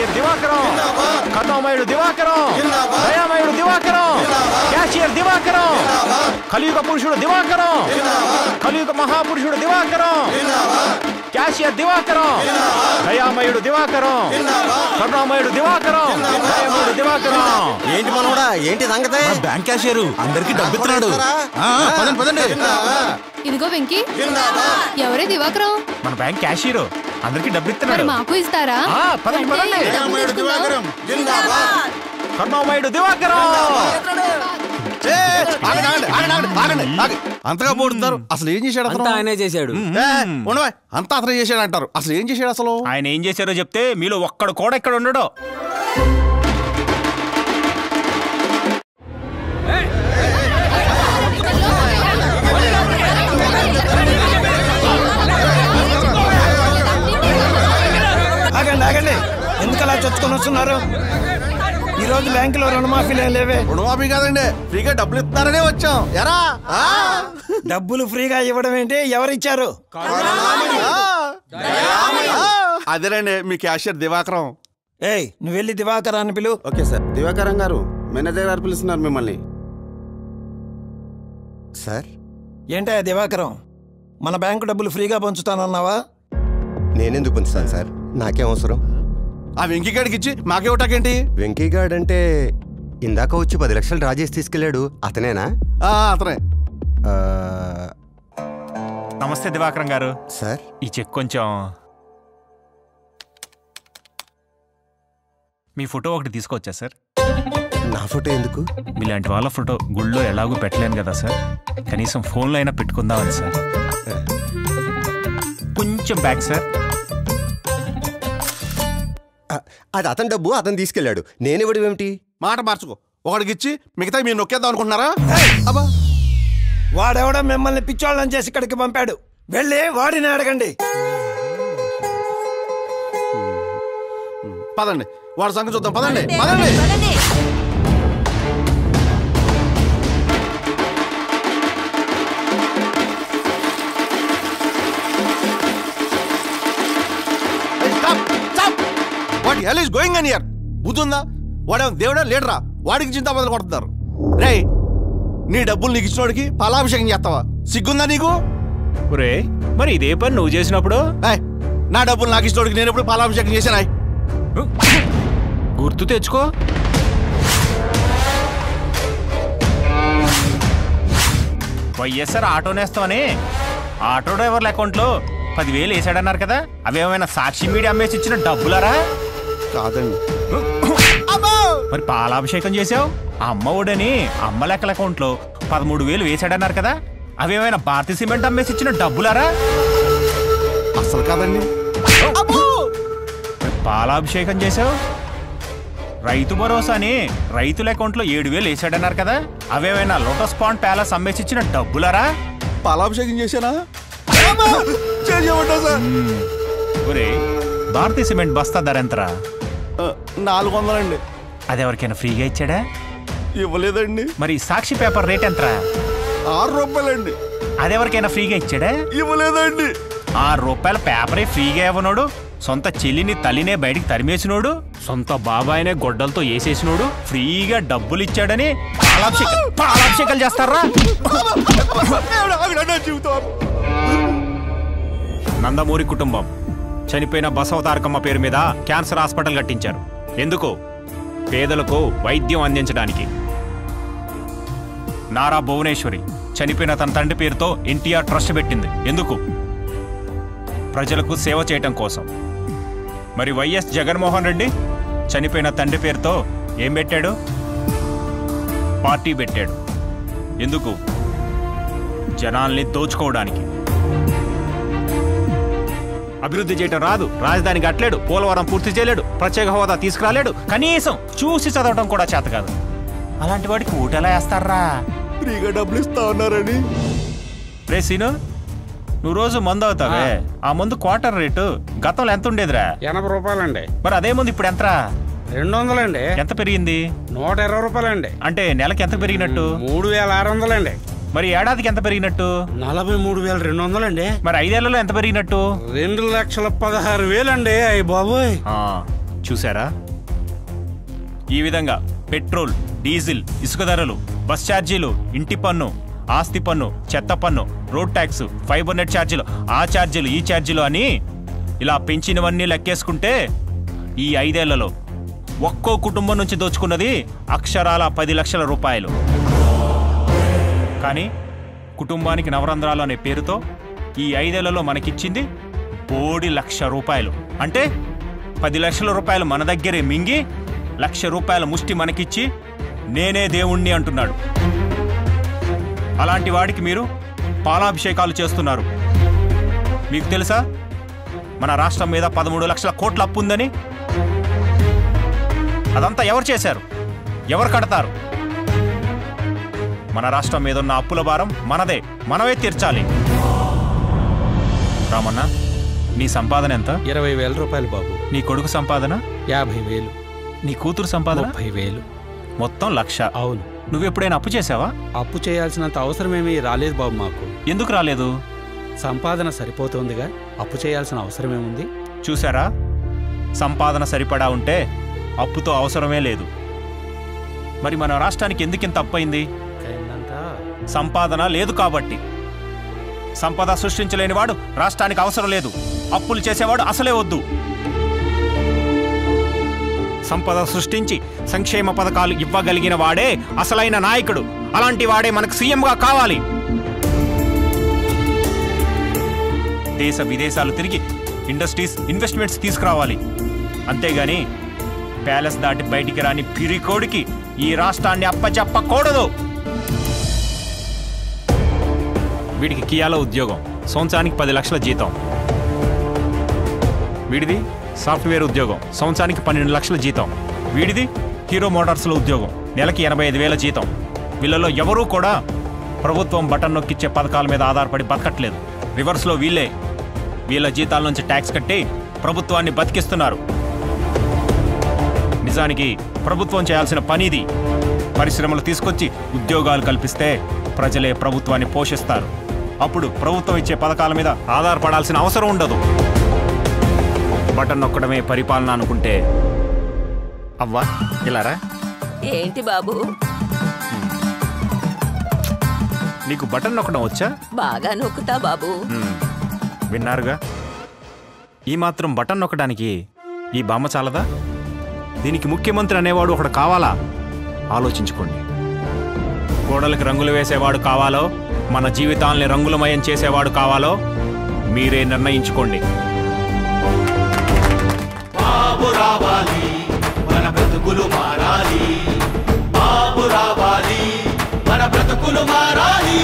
Cashier Divakaram, కరుణామయుడు దివాకరం, దయామయుడు Divakaram, cashier Divakaram, కలియుగ పురుషుడు దివాకరం, కలియుగ మహాపురుషుడు దివాకరం, క్యాషియర్ దివాకరం, దయామయుడు దివాకరం, కరుణామయుడు దివాకరం, దయామయుడు దివాకరం. ఏంటి మనోడా, ఏంటి సంగతి? బ్యాంక్ క్యాషియర్ అందరికి డబ్బిస్తున్నాడు. పదండి. ఇదిగో వెంకీ, ఎవరే దివాకరం? మన బ్యాంక్ క్యాషియర్ అందరికి డబ్బు ఇస్తున్నాడు. మాకు ఇస్తారా? కరుణామయుడు దివాకరం. అంతగా పోడుతారు. అసలు ఏం చేశాడు? ఆయనే చేశాడు. అంతా అతను చేశాడు అంటారు. అసలు ఏం చేశాడు? అసలు ఆయన ఏం చేశారో చెప్తే మీలో ఒక్కడు కూడా ఇక్కడ ఉండడు. ఆగండి, ఎందుకు అలా చొచ్చుకొని వస్తున్నారు? ఈ రోజు బ్యాంకులో రుణమాఫీలే లేవే. రుణమాఫీ కాదండి, ఫ్రీగా డబ్బులు ఇస్తారనే వచ్చాం. ఎరా డబ్బులు ఫ్రీగా ఇవ్వడం ఏంటి? ఎవరిచ్చారు? అదేనండి మీ క్యాషియర్ దివాకరం. ఏయ్, నువ్వు వెళ్ళి దివాకరాన్ని పిలు. Okay sir. దివాకరం గారు, మేనేజర్ గారు పిలుస్తున్నారు మిమ్మల్ని. సార్, ఏంటయ్యా దివాకరం, మన బ్యాంకు డబ్బులు ఫ్రీగా పంచుతానన్నావా? నేనెందుకు పంచుతాను సార్? నాకేం అవసరం? ఆ వెంకీగాడికి ఇచ్చి మాకే ఒకటాకేంటి? వెంకీగాడ్ అంటే ఇందాక వచ్చి 10 లక్షలు డ్రా చేసి తీసుకెళ్ళాడు, అతనేనా? అతనే. నమస్తే దివాకరం గారు. సార్, ఈ చెక్ కొంచెం మీ ఫోటో ఒకటి తీసుకొచ్చా సార్. నా ఫోటో ఎందుకు? మీలాంటి వాళ్ళ ఫోటో గుళ్ళో ఎలాగూ పెట్టలేను కదా సార్, కనీసం ఫోన్లో అయినా పెట్టుకుందామని సార్. కొంచెం బ్యాక్ సార్. అది అతని డబ్బు, అతను తీసుకెళ్ళాడు. నేనివ్వడం ఏమిటి? మాట మార్చుకో. ఒకడికి ఇచ్చి మిగతా మీరు నొక్కేద్దాం అనుకుంటున్నారా? అబ్బా, వాడెవడో మిమ్మల్ని పిచ్చోళ్ళని చేసి ఇక్కడికి పంపాడు. వెళ్ళి వాడిని అడగండి. పదండి, వాడి సంగతి చూద్దాం. పదండి పదండి. What hell is going on here? బుద్ధుందా? వాడేమో దేవుడా లీడరా? వాడికి చింత మొదలు కొడుతున్నారు. రే, నీ డబ్బులు నీకు ఇచ్చినోడికి పాలాభిషేకం చేస్తావా? సిగ్గుందా నీకు? ఒరే, మరి ఇదే పని నువ్వు చేసినప్పుడు? నా డబ్బులు నాకు ఇచ్చినోడికి నేను ఎప్పుడు పాలాభిషేకం చేశానా? గుర్తు తెచ్చుకో. వైఎస్ఆర్ ఆటో నేస్తామని ఆటో డ్రైవర్ల అకౌంట్లో 10,000 వేసాడన్నారు కదా, అవేమైనా సాక్షి మీడియా అమ్మేసి ఇచ్చిన డబ్బులరా? కాదండి. మరి పాలాభిషేకం చేసావు అమ్మ ఒడని అమ్మ లెక్కల అకౌంట్లో 13,000 వేసాడన్నారు కదా, అవేమైనా భారతీయ సిమెంట్ అమ్మేసి ఇచ్చిన డబ్బులరా? అసలు కాదండి. పాలాభిషేకం చేసావు రైతు భరోసాని రైతుల అకౌంట్లో 7,000 వేసాడన్నారు కదా, అవేమైనా లోటస్ పాండ్ ప్యాలెస్ అమ్మేసి ఇచ్చిన డబ్బులరా? పాలాభిషేకం చేశానా? ఒరే, భారతీయ సిమెంట్ బస్తా ధర ఎంతరా? 400 అండి. అది ఎవరికైనా ఫ్రీగా ఇచ్చాడా? ఇవ్వలేదండి. మరి సాక్షి పేపర్ రేట్ ఎంతరా? 6 రూపాయలండి. అది ఎవరికైనా ఫ్రీగా ఇచ్చాడా? ఇవ్వలేదండి. 6 రూపాయల పేపరే ఫ్రీగా ఇవ్వనోడు, సొంత చెల్లిని తల్లినే బయటికి తరిమేసినోడు, సొంత బాబాయినే గొడ్డలతో వేసేసినోడు ఫ్రీగా డబ్బులు ఇచ్చాడని పాలాభిషేకాలు చేస్తారా? నందమూరి కుటుంబం చనిపోయిన బసవతారకమ్మ పేరు మీద క్యాన్సర్ హాస్పిటల్ కట్టించారు. ఎందుకు? పేదలకు వైద్యం అందించడానికి. నారా భువనేశ్వరి చనిపోయిన తన తండ్రి పేరుతో ఎన్టీఆర్ ట్రస్ట్ పెట్టింది. ఎందుకు? ప్రజలకు సేవ చేయటం కోసం. మరి వైఎస్ జగన్మోహన్ రెడ్డి చనిపోయిన తండ్రి పేరుతో ఏం పెట్టాడు? పార్టీ పెట్టాడు. ఎందుకు? జనాల్ని దోచుకోవడానికి. అభివృద్ధి చేయటం రాదు, రాజధాని కట్టలేడు, పోలవరం పూర్తి చేయలేడు, ప్రత్యేక హోదా తీసుకురాలేడు, కనీసం చూసి చదవటం కూడా చేత కాదు. అలాంటి వాడికి ఓటెలా వేస్తారా? ఫ్రీగా డబ్బులు ఇస్తా ఉన్నారని. రే సీను, నువ్వు రోజు మందు అవుతావే, ఆ మందు క్వార్టర్ రేటు గతంలో ఎంత ఉండేదిరా? 80 రూపాయలండి. మరి అదే మందు ఇప్పుడు ఎంతరా? 200 అండి. ఎంత పెరిగింది? 120 రూపాయలండి. అంటే నెలకి ఎంత పెరిగినట్టు? 3,600 అండి. మరి ఏడాదికి ఎంత పెరిగినట్టు? 43,200 అండి. మరి 5 ఏళ్లలో ఎంత పెరిగినట్టు? 2,16,000 అండి. అయ్యి బాబోయ్. చూసారా? ఈ విధంగా పెట్రోల్, డీజిల్, ఇసుక ధరలు, బస్ ఛార్జీలు, ఇంటి పన్ను, ఆస్తి పన్ను, చెత్త పన్ను, రోడ్ ట్యాక్స్, ఫైబర్ నెట్ ఛార్జీలు, ఆ ఛార్జీలు, ఈ ఛార్జీలు అని ఇలా పెంచినవన్నీ లెక్కేసుకుంటే ఈ 5 ఏళ్లలో ఒక్కో కుటుంబం నుంచి దోచుకున్నది అక్షరాల 10 లక్షల రూపాయలు. కానీ కుటుంబానికి నవరంధ్రాలు అనే పేరుతో ఈ 5 ఏళ్లలో మనకిచ్చింది 1 లక్ష రూపాయలు. అంటే 10 లక్షల రూపాయలు మన దగ్గరే మింగి 1 లక్ష రూపాయల ముష్టి మనకిచ్చి నేనే దేవుణ్ణి అంటున్నాడు. అలాంటి వాడికి మీరు పాలాభిషేకాలు చేస్తున్నారు. మీకు తెలుసా మన రాష్ట్రం మీద 13 లక్షల కోట్ల అప్పు ఉందని? అదంతా ఎవరు చేశారు? ఎవరు కడతారు? మన రాష్ట్రం మీద ఉన్న అప్పుల భారం మనదే, మనమే తీర్చాలి. రామన్న, నీ సంపాదన ఎంత? 20,000 రూపాయలు బాబు. నీ కొడుకు సంపాదన? 50,000. నీ కూతురు సంపాదన? 30,000. మొత్తం 1,00,000. అవును. నువ్వెప్పుడైనా అప్పు చేసావా? అప్పు చేయాల్సినంత అవసరమేమీ రాలేదు బాబు మాకు. ఎందుకు రాలేదు? సంపాదన సరిపోతుందిగా, అప్పు చేయాల్సిన అవసరమేముంది? చూసారా? సంపాదన సరిపడా ఉంటే అప్పుతో అవసరమే లేదు. మరి మన రాష్ట్రానికి ఎందుకింత అప్పయింది? సంపాదన లేదు కాబట్టి. సంపద సృష్టించలేనివాడు రాష్ట్రానికి అవసరం లేదు. అప్పులు చేసేవాడు అసలే వద్దు. సంపద సృష్టించి సంక్షేమ పథకాలు ఇవ్వగలిగిన వాడే అసలైన నాయకుడు. అలాంటి వాడే మనకు సీఎంగా కావాలి. దేశ విదేశాలు తిరిగి ఇండస్ట్రీస్, ఇన్వెస్ట్మెంట్స్ తీసుకురావాలి. అంతేగాని ప్యాలెస్ దాటి బయటికి రాని పిరికోడికి ఈ రాష్ట్రాన్ని అప్పచెప్పకూడదు. వీడికి కియాలో ఉద్యోగం, సంవత్సరానికి 10 లక్షల జీతం. వీడిది సాఫ్ట్వేర్ ఉద్యోగం, సంవత్సరానికి 12 లక్షల జీతం. వీడిది హీరో మోటార్స్లో ఉద్యోగం, నెలకి 85,000 జీతం. వీళ్ళలో ఎవరూ కూడా ప్రభుత్వం బటన్ నొక్కిచ్చే పథకాల మీద ఆధారపడి బతకట్లేదు. రివర్స్లో వీళ్ళ జీతాల నుంచి ట్యాక్స్ కట్టి ప్రభుత్వాన్ని బతికిస్తున్నారు. నిజానికి ప్రభుత్వం చేయాల్సిన పనిది. పరిశ్రమలు తీసుకొచ్చి ఉద్యోగాలు కల్పిస్తే ప్రజలే ప్రభుత్వాన్ని పోషిస్తారు. అప్పుడు ప్రభుత్వం ఇచ్చే పథకాల మీద ఆధారపడాల్సిన అవసరం ఉండదు. బటన్ నొక్కడమే పరిపాలన అనుకుంటే అవ్వా ఇలారా? ఏంటి బాబు, నీకు బటన్ నొక్కడం వచ్చా? బాగా నొక్కుతా బాబు. విన్నారుగా, ఈ మాత్రం బటన్ నొక్కడానికి ఈ బామ్మ చాలదా? దీనికి ముఖ్యమంత్రి అనేవాడు ఒకడు కావాలా? ఆలోచించుకోండి. గోడలకు రంగులు వేసేవాడు కావాలో, మన జీవితాల్ని రంగులమయం చేసేవాడు కావాలో మీరే నిర్ణయించుకోండి. బాబు రావాలి, మన బ్రతుకులు మారాలి. బాబు రావాలి, మన బ్రతుకులు మారాలి.